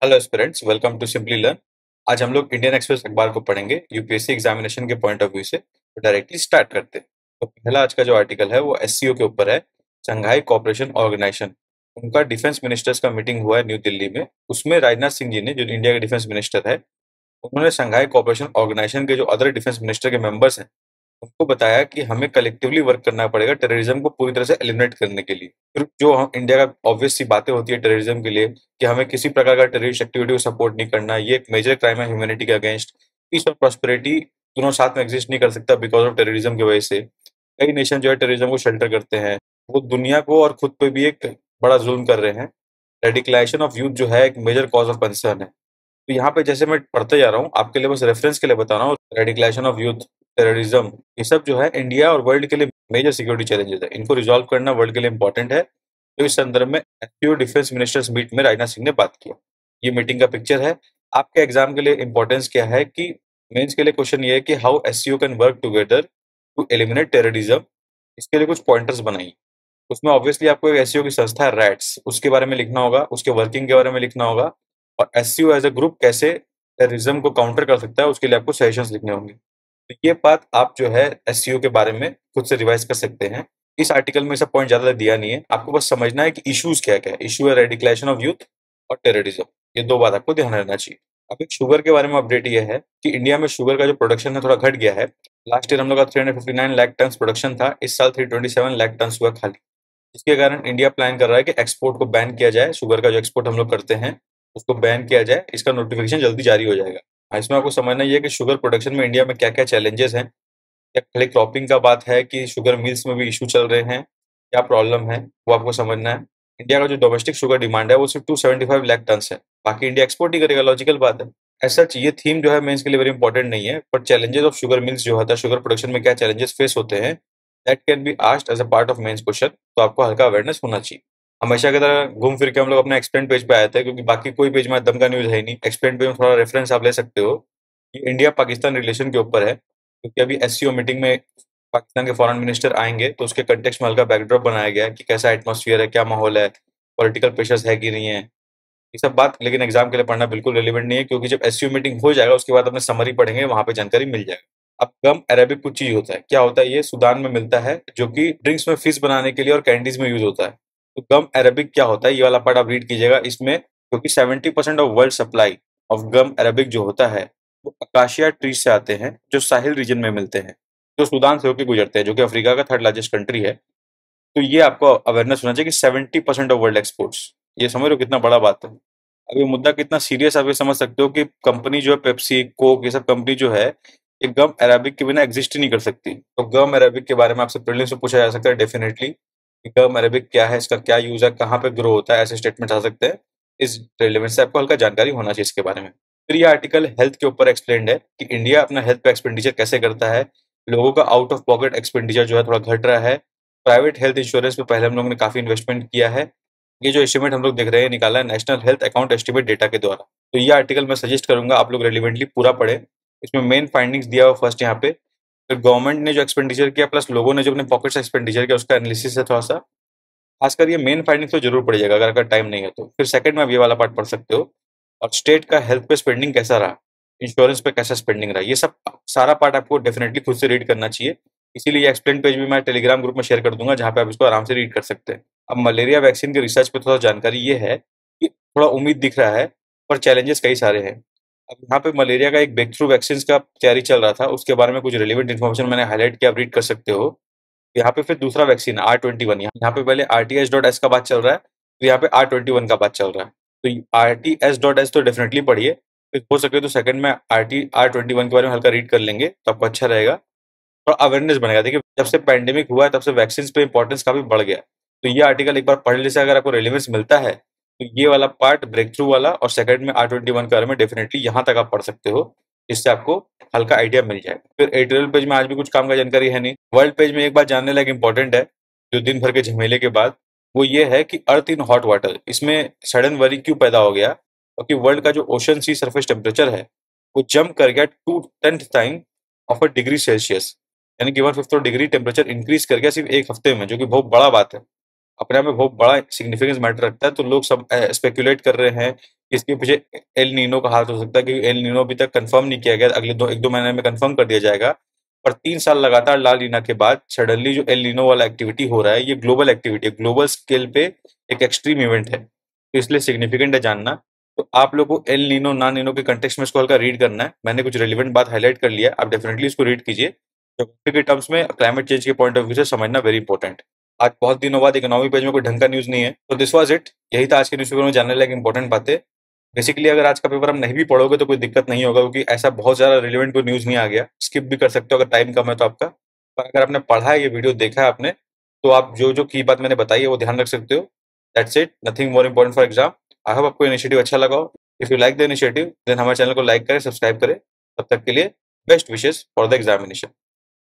Hello aspirants, welcome to simply learn. आज हम लोग इंडियन एक्सप्रेस अखबार को पढ़ेंगे यूपीएससी एग्जामिनेशन के पॉइंट ऑफ व्यू से। तो डायरेक्टली स्टार्ट करते हैं। तो पहला आज का जो आर्टिकल है वो एससीओ के ऊपर है। शंघाई कोऑपरेशन ऑर्गेनाइजेशन, उनका डिफेंस मिनिस्टर्स का मीटिंग हुआ है न्यू दिल्ली में। उसमें राजनाथ सिंह जी ने, जो इंडिया के डिफेंस मिनिस्टर है, उन्होंने शंघाई कोऑपरेशन ऑर्गेनाइजेशन के जो अदर डिफेंस मिनिस्टर के मेंबर्स हैं उनको बताया कि हमें कलेक्टिवली वर्क करना पड़ेगा टेररिज्म को पूरी तरह से एलिमिनेट करने के लिए। फिर जो हम इंडिया का ऑब्वियस सी बातें होती है टेररिज्म के लिए कि हमें किसी प्रकार का टेररिस्ट एक्टिविटी को सपोर्ट नहीं करना, ये एक मेजर क्राइम है ह्यूमैनिटी के अगेंस्ट। पीस और प्रॉस्पेरिटी दोनों साथ में एग्जिस्ट नहीं कर सकता बिकॉज ऑफ टेररिज्म की वजह से। कई नेशन जो है टेररिज्म को शेल्टर करते हैं, वो दुनिया को और खुद पे भी एक बड़ा जुल्म कर रहे हैं। रेडिकलाइजेशन ऑफ यूथ जो है एक मेजर कॉज ऑफ कंसर्न है। तो यहाँ पे जैसे मैं पढ़ते जा रहा हूँ, आपके लिए बस रेफरेंस के लिए बता रहा हूँ। रेडिकलाइजेशन ऑफ यूथ, टेररिज्म, ये सब जो है इंडिया और वर्ल्ड के लिए मेजर सिक्योरिटी चैलेंजेस है। इनको रिजॉल्व करना वर्ल्ड के लिए इंपॉर्टेंट है। तो इस संदर्भ में एससीओ डिफेंस मिनिस्टर्स मीट में राजनाथ सिंह ने बात किया। ये मीटिंग का पिक्चर है। आपके एग्जाम के लिए इंपॉर्टेंस क्या है कि मेंस के लिए क्वेश्चन ये है कि how SCO can work together to eliminate terrorism. इसके लिए कुछ पॉइंटर्स बनाइए। उसमें ऑब्वियसली आपको एक एससीओ की संस्था है रैट्स, उसके बारे में लिखना होगा, उसके वर्किंग के बारे में लिखना होगा, और एससीओ एज अ ग्रुप कैसे टेररिज्म को काउंटर कर सकता है उसके लिए आपको सजेशंस लिखने होंगे। तो ये बात आप जो है एससीओ के बारे में खुद से रिवाइज कर सकते हैं। इस आर्टिकल में सब पॉइंट ज्यादा दिया नहीं है, आपको बस समझना है कि इश्यूज क्या क्या है। इशू है रेडिकलाइजेशन ऑफ यूथ और टेररिज्म, ये दो बात आपको ध्यान रखना चाहिए। अब एक शुगर के बारे में अपडेट ये है कि इंडिया में शुगर का जो प्रोडक्शन है थोड़ा घट गया है। लास्ट ईयर हम लोग का 359 लाख टन प्रोडक्शन था, इस साल 327 लाख टन हुआ खाली। जिसके कारण इंडिया प्लान कर रहा है कि एक्सपोर्ट को बैन किया जाए। शुगर का जो एक्सपोर्ट हम लोग करते हैं उसको बैन किया जाए। इसका नोटिफिकेशन जल्दी जारी हो जाएगा। इसमें आपको समझना ये है कि शुगर प्रोडक्शन में इंडिया में क्या क्या चैलेंजेस हैं। क्या खाली क्रॉपिंग का बात है कि शुगर मिल्स में भी इशू चल रहे हैं, क्या प्रॉब्लम है, वो आपको समझना है। इंडिया का जो डोमेस्टिक शुगर डिमांड है वो सिर्फ 275 लाख टन है, बाकी इंडिया एक्सपोर्ट ही करेगा, लॉजिकल बात है। ऐसा ये थीम जो है मेंस के लिए वेरी इंपॉर्टेंट नहीं है, but challenges of sugar mills जो होता है, शुगर प्रोडक्शन में क्या चैलेंजेस फेस होते हैं, that can be asked as a part of mains question. तो आपको हल्का अवेयरनेस होना चाहिए। हमेशा की तरह घूम फिर के हम लोग अपने एक्सप्लेन पेज पे आए थे, क्योंकि बाकी कोई पेज में दम का न्यूज है ही नहीं। एक्सप्लेन पेज में थोड़ा रेफरेंस आप ले सकते हो। ये इंडिया पाकिस्तान रिलेशन के ऊपर है, क्योंकि अभी एससीओ मीटिंग में पाकिस्तान के फॉरेन मिनिस्टर आएंगे, तो उसके कंटेक्स्ट में हल्का बैकड्रॉप बनाया गया है कि कैसा एटमॉस्फेयर है, क्या माहौल है, पॉलिटिकल प्रेशर्स है कि नहीं है, ये सब बात। लेकिन एग्जाम के लिए पढ़ना बिल्कुल रेलिवेंट नहीं है, क्योंकि जब एससीओ मीटिंग हो जाएगा उसके बाद अपने समरी पढ़ेंगे, वहां पे जानकारी मिल जाएगा। अब गम अरेबिक कुछ चीज होता है, क्या होता है, ये सूडान में मिलता है, जो कि ड्रिंक्स में फिश बनाने के लिए और कैंडीज में यूज होता है। तो गम अरेबिक क्या होता है, ये वाला पार्ट आप रीड कीजिएगा इसमें, क्योंकि 70% of world supply of gum Arabic जो होता है वो अकाशिया ट्री से आते हैं, जो साहिल रीजन में मिलते हैं, जो सूडान से होकर गुजरते हैं, जो कि अफ्रीका का थर्ड लार्जेस्ट कंट्री है। तो ये आपको अवेयरनेस होना चाहिए कि 70% ऑफ वर्ल्ड एक्सपोर्ट्स, ये समझ रहे हो कितना बड़ा बात है। अब ये मुद्दा कितना सीरियस, आप ये समझ सकते हो कि कंपनी जो है पेप्सी, कोक, ये सब कंपनी जो है, ये गम अरेबिक के बिना एग्जिस्ट ही नहीं कर सकती। तो गम अरेबिक के बारे में आपसे प्रीलिम्स में पूछा जा सकता है डेफिनेटली कि गम अरेबिक क्या है, इसका क्या यूज है, कहाँ पे ग्रो होता है, ऐसे स्टेटमेंट आ सकते हैं। इस रेलेवेंस से आपको हल्का जानकारी होना चाहिए इसके बारे में। फिर ये आर्टिकल हेल्थ के ऊपर एक्सप्लेन्ड है कि इंडिया अपना हेल्थ पे एक्सपेंडिचर कैसे करता है। लोगों का आउट ऑफ पॉकेट एक्सपेंडिचर जो है थोड़ा घट रहा है। प्राइवेट हेल्थ इंश्योरेंस पे पहले हम लोगों ने काफी इन्वेस्टमेंट किया है। ये जो एस्टिमेट हम लोग देख रहे हैं निकाला है national health account estimate data के द्वारा। तो ये आर्टिकल मैं सजेस्ट करूंगा आप लोग रेलिवेंटली पूरा पढ़ें। इसमें मेन फाइंडिंग्स दिया हुआ फर्स्ट यहाँ पे, फिर गवर्नमेंट ने जो एक्सपेंडिचर किया प्लस लोगों ने जो अपने पॉकेट से एक्सपेंडिचर किया उसका एनालिसिस है थोड़ा सा। खासकर ये मेन फाइंडिंग्स तो जरूर पड़िएगा, अगर टाइम नहीं है तो। फिर सेकंड में आप ये वाला पार्ट पढ़ सकते हो, और स्टेट का हेल्थ पे स्पेंडिंग कैसा रहा, इंश्योरेंस पे कैसा स्पेंडिंग रहा, ये सब सारा पार्ट आपको डेफिनेटली खुद से रीड करना चाहिए। इसीलिए ये एक्सप्लेन पेज भी मैं टेलीग्राम ग्रुप में शेयर कर दूंगा, जहाँ पे आप इसको आराम से रीड कर सकते हैं। अब मलेरिया वैक्सीन के रिसर्च पे थोड़ा जानकारी ये है कि थोड़ा उम्मीद दिख रहा है, पर चैलेंजेस कई सारे हैं। अब यहाँ पे मलेरिया का एक ब्रेक थ्रू वैक्सीन का तैयारी चल रहा था, उसके बारे में कुछ रिलेवेंट इन्फॉर्मेशन मैंने हाईलाइट किया, आप रीड कर सकते हो। यहाँ पे फिर दूसरा वैक्सीन R21, यहाँ पे पहले RTS.S का बात चल रहा है, तो यहाँ पे R21 का बात चल रहा है। तो RTS.S तो डेफिनेटली पढ़िए, फिर हो सके तो सेकंड में R21 के बारे में हल्का रीड कर लेंगे तो आपको अच्छा रहेगा, और अवेयरनेस बनेगा। देखिए जब से पैंडेमिक हुआ है तब से वैक्सीन पे इंपॉर्टेंस काफी बढ़ गया है। तो ये आर्टिकल एक बार पढ़ ले से अगर आपको रेलेवेंस मिलता है तो ये वाला पार्ट ब्रेक थ्रू वाला और सेकंड में R21 के बारे में डेफिनेटली यहाँ तक आप पढ़ सकते हो, जिससे आपको हल्का आइडिया मिल जाए। फिर एडिटोरियल पेज में आज भी कुछ काम का जानकारी है नहीं। वर्ल्ड पेज में एक बात जानने लायक इंपॉर्टेंट है, जो दिन भर के झमेले के बाद, वो ये है कि अर्थ इन हॉट वाटर, इसमें सडन वरी क्यों पैदा हो गया, क्योंकि वर्ल्ड का जो ओशन सी सरफेस टेम्परेचर है वो जंप कर गया 2/10 time of a degree Celsius, यानी कि 1/5 डिग्री टेम्परेचर इंक्रीज कर गया सिर्फ एक हफ्ते में, जो कि बहुत बड़ा बात है। अपने आप में बहुत बड़ा सिग्निफिकेंस मैटर रखता है। तो लोग सब स्पेकुलेट कर रहे हैं कि इसके पीछे एल नीनो का हाथ हो सकता है, क्योंकि एल नीनो अभी तक कंफर्म नहीं किया गया, अगले 1-2 महीने में कंफर्म कर दिया जाएगा। पर 3 साल लगातार ला लीना के बाद सडनली जो एल नीनो वाला एक्टिविटी हो रहा है, ये ग्लोबल एक्टिविटी है, ग्लोबल स्केल पे एक एक्सट्रीम इवेंट है, तो इसलिए सिग्निफिकेंट है जानना। तो आप लोगों को एल नीनो ना नीनो के कंटेक्स्ट में इसको हल्का रीड करना है। मैंने कुछ रेलिवेंट बात हाईलाइट कर लिया है, आप डेफिनेटली इसको रीड कीजिए। ज्योग्राफी के टर्म्स में क्लाइमेट चेंज के पॉइंट ऑफ व्यू से समझना वेरी इंपॉर्टेंट। आज बहुत दिनों बाद इकोनॉमी पेज में कोई ढंग का न्यूज़ नहीं है। तो दिस वाज इट, यही था आज के न्यूज़पेपर में जानने लायक इंपॉर्टेंट बातें। बेसिकली अगर आज का पेपर हम नहीं भी पढ़ोगे तो कोई दिक्कत नहीं होगा, क्योंकि ऐसा बहुत ज़्यादा रिलेवेंट कोई न्यूज़ नहीं आ गया। स्किप भी कर सकते हो अगर टाइम कम है तो आपका। पर अगर आपने पढ़ा है, ये वीडियो देखा है आपने, तो आप जो-जो की बात मैंने बताई है वो ध्यान रख सकते हो। That's it, nothing more important for exam. I hope आपको इनिशिएटिव अच्छा लगा हो। If you like the initiative then हमारे चैनल को लाइक करें, सब्सक्राइब करें। तब तक के लिए best wishes for the examination.